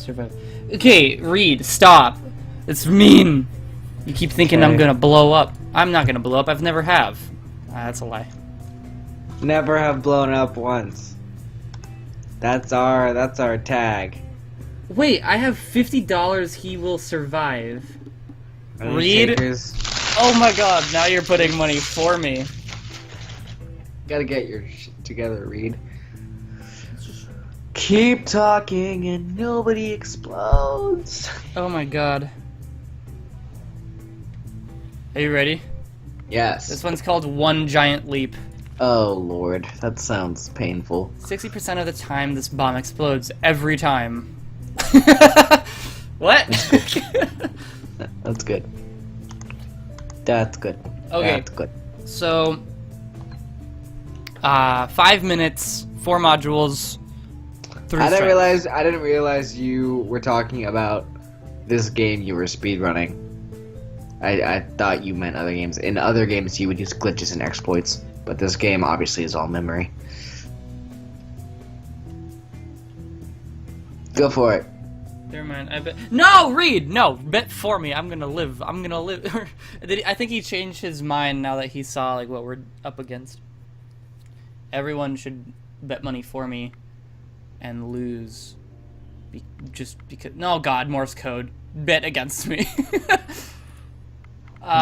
will survive. Okay, Reed, stop. It's mean. You keep thinking I'm gonna blow up. I'm not gonna blow up. I've never have. That's a lie. Never have blown up once. That's our tag. Wait, I have $50. He will survive. Reed. Takers. Oh my God! Now you're putting money for me. Gotta get your shit together, Reed. Keep talking and nobody explodes. Oh my God. Are you ready? Yes. This one's called One Giant Leap. Oh Lord, that sounds painful. 60% of the time, this bomb explodes every time. What? That's good. That's good. Okay. That's good. So, 5 minutes, 4 modules, 3 I strikes. didn't realize you were talking about this game you were speedrunning. I thought you meant other games. In other games you would use glitches and exploits, but this game obviously is all memory. Go for it. Never mind. I bet. No, Reed. No, bet for me. I'm gonna live. I'm gonna live. I think he changed his mind now that he saw like what we're up against. Everyone should bet money for me, and lose. Just because. No, God, Morse code. Bet against me.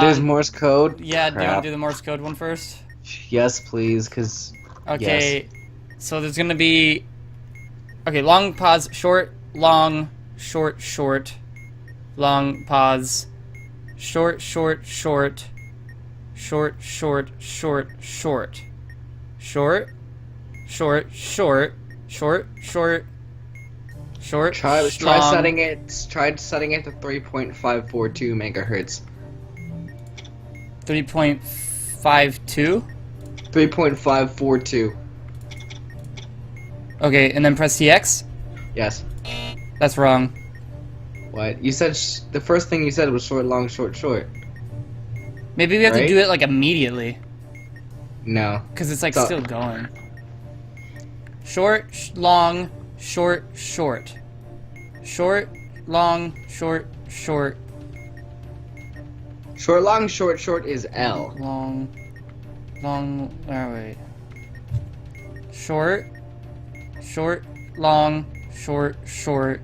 There's Morse code? Yeah, Crap. do you want to do the Morse code one first? Yes, please, because... Okay, yes. So there's going to be... Okay, long pause, short, long, short, short, long pause, short, short, short, short, short, short, short, short, short, short, short, short, short, Try long. setting it to 3.542 megahertz. 3.52? 3.542. Okay, and then press TX? Yes. That's wrong. What? You said the first thing you said was short, long, short, short. Maybe we have to Right? do it like immediately. No. Because it's like Stop. still going. Short, long, short, short. Short, long, short, short. Short, long, short, short is L. Long, long, oh wait. Short, short, long, short, short.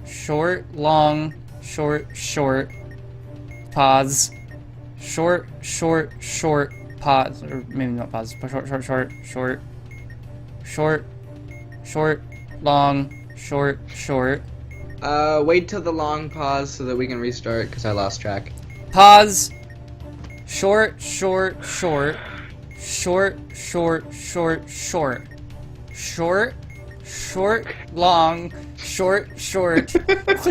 Short, long, short, short. Pause. Short, short, short. Pause, or maybe not pause. But short, short, short, short. Short, short, long, short, short. Wait till the long pause so that we can restart, because I lost track. Pause. Short, short, short. Short, short, short, short. Short, short, long, short, short.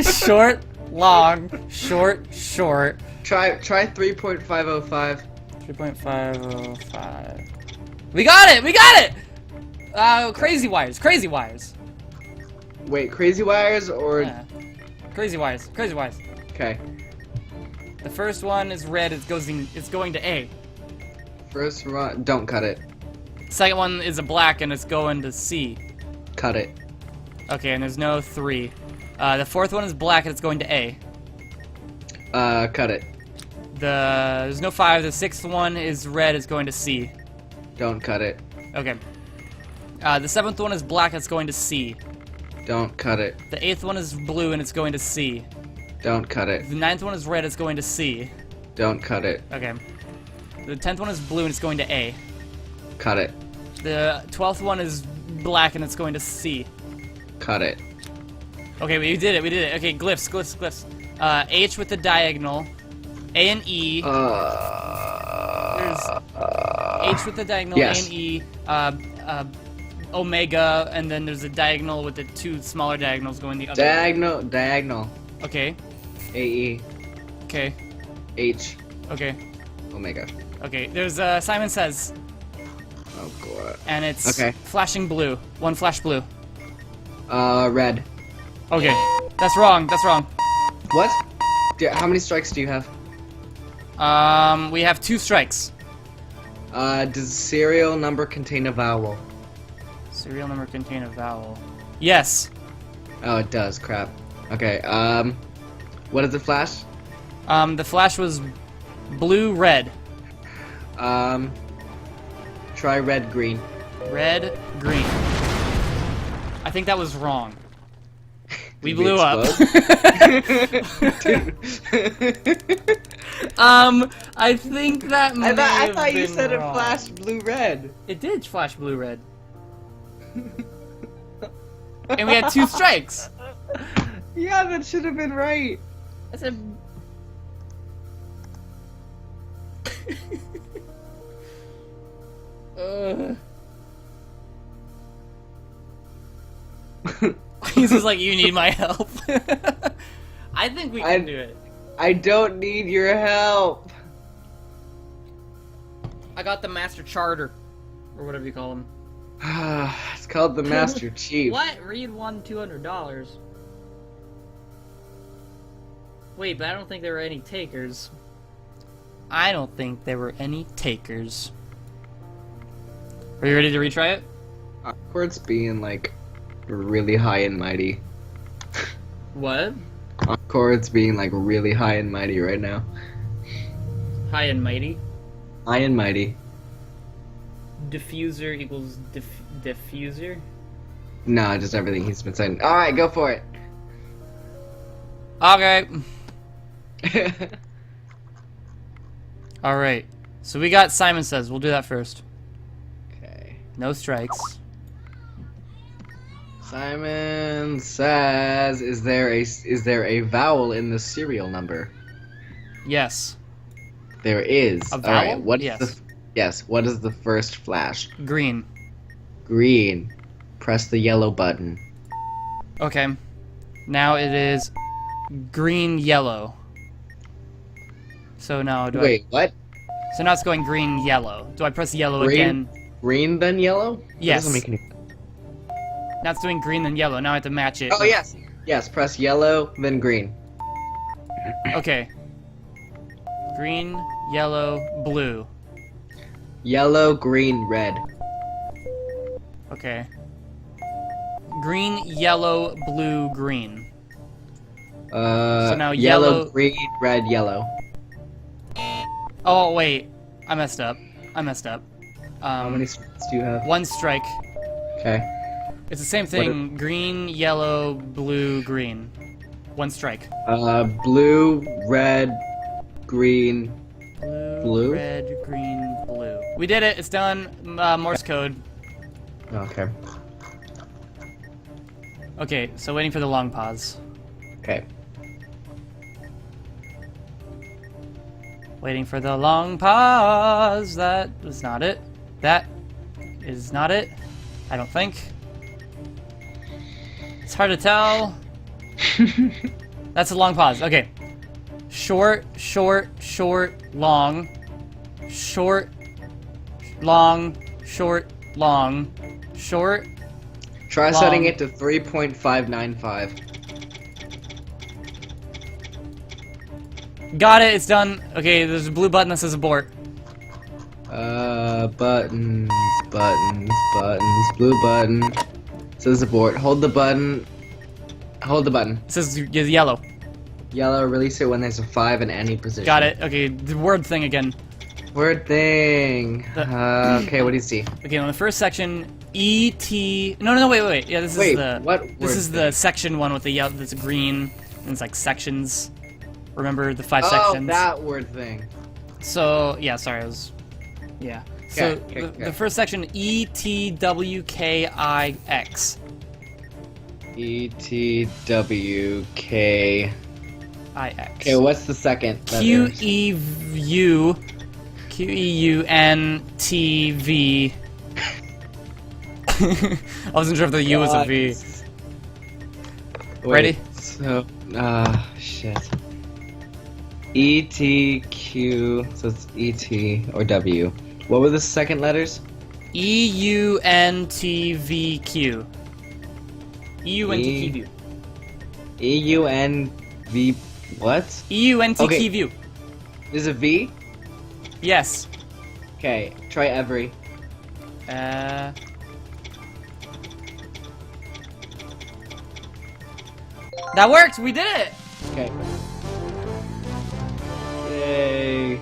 Short, long, short, short. Try 3.505. 3.505. We got it! We got it! Crazy wires. Crazy wires. Wait, crazy wires or... Yeah. Crazy wires. Crazy wires. Okay. The first one is red. It's going to A. First run... Don't cut it. Second one is a black and it's going to C. Cut it. Okay, and there's no 3. The fourth one is black and it's going to A. Cut it. There's no 5. The sixth one is red. It's going to C. Don't cut it. Okay. The seventh one is black. It's going to C. Don't cut it. The eighth one is blue and it's going to C. Don't cut it. The ninth one is red. It's going to C. Don't cut it. Okay. The 10th one is blue and it's going to A. Cut it. The 12th one is black and it's going to C. Cut it. Okay, we did it. We did it. Okay, glyphs, glyphs, glyphs. H with the diagonal. A and E. There's H with the diagonal. Yes. A and E. Omega, and then there's a diagonal with the 2 smaller diagonals going the other way. Diagonal. Okay. AE. Okay. H. Okay. Omega. Okay. There's Simon Says, Oh god. and it's Okay. flashing blue. 1 flash blue. Red. Okay. That's wrong. That's wrong. What? How many strikes do you have? We have 2 strikes. Does the serial number contain a vowel? Serial number contain a vowel. Yes. Oh, it does. Crap. Okay. What is the flash? The flash was blue, red. Try red, green. Red, green. I think that was wrong. We Did blew up. Dude. I think that may I have thought you been said it wrong. flashed blue, red. It did flash blue, red. And we had 2 strikes. Yeah, that should have been right. I said. He's just like, you need my help. I think we can do it. I don't need your help. I got the Master Charter, or whatever you call him. It's called the Master Chief. What? Reed won $200. Wait, but I don't think there were any takers. I don't think there were any takers. Are you ready to retry it? Awkward's being like really high and mighty. What? Awkward's being like really high and mighty right now. High and mighty. High and mighty. Diffuser equals diffuser. No, just everything he's been saying. All right, go for it. Okay. All right. So we got Simon Says. We'll do that first. Okay. No strikes. Simon says, "Is there a vowel in the serial number?" Yes. There is. A All vowel? right. What is Yes. Yes. What is the first flash? Green. Green. Press the yellow button. Okay. Now it is green yellow. So now Wait, what? So now it's going green yellow. Do I press yellow Green? again? Green then yellow? That Yes. doesn't make any. Now it's doing green then yellow. Now I have to match it. Oh yes. Yes. Press yellow then green. Okay. Green, yellow, blue. Yellow, green, red. Okay. Green, yellow, blue, green. So now yellow, yellow- green, red, yellow. Oh, wait. I messed up. How many strikes do you have? 1 strike. Okay. It's the same thing. Green, yellow, blue, green. 1 strike. Blue, red, green. Blue? Red, green, blue. We did it. It's done. Morse code. Okay. Okay, so waiting for the long pause. Okay. Waiting for the long pause. That is not it. That is not it. I don't think. It's hard to tell. That's a long pause. Okay. Short, short, short, long. Short, long, short, long. Short. Try Long. setting it to 3.595. Got it. It's done. Okay, there's a blue button that says abort. Buttons, buttons, buttons, blue button. Says abort. Hold the button. Hold the button. It says yellow. Yellow, release it when there's a 5 in any position. Got it. Okay, the word thing again. Word thing. Okay, what do you see? Okay, on the first section, E-T... No, wait. Yeah, this Wait, is the... what This word is the section one with the yellow, that's green, and it's like sections. Remember the 5 Oh, sections? that word thing. So, yeah, sorry, I was... Yeah. So, Okay. the first section, E-T-W-K-I-X. E-T-W-K... I-X. Okay, what's the second letter? Q-E-U... Q-E-U-N-T-V... I wasn't sure if the U was a V. Wait, Ready? So, shit. E-T-Q, so it's E-T or W. What were the second letters? E-U-N-T-V-Q. E-U-N-T-Q. E-U-N-V... What? E-U-N-T-Q. Okay. There's a V? Yes. Okay, try every. That worked! We did it! Okay. Yay.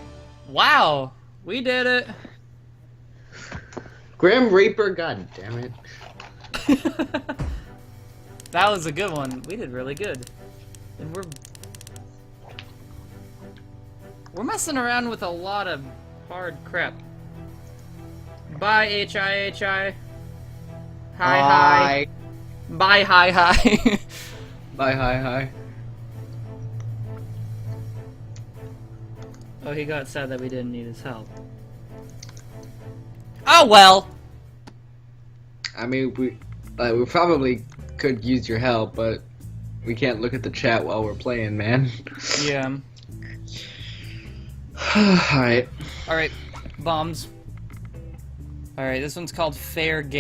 Wow! We did it! Grim Reaper, god damn it. That was a good one. We did really good. And we're messing around with a lot of hard crap. Bye, H-I-H-I. Hi. Bye, hi. Bye, hi. Oh, he got sad that we didn't need his help. Oh, well! I mean, we probably could use your help, but we can't look at the chat while we're playing, man. Yeah. Alright. Alright, bombs. Alright, this one's called Fair Game.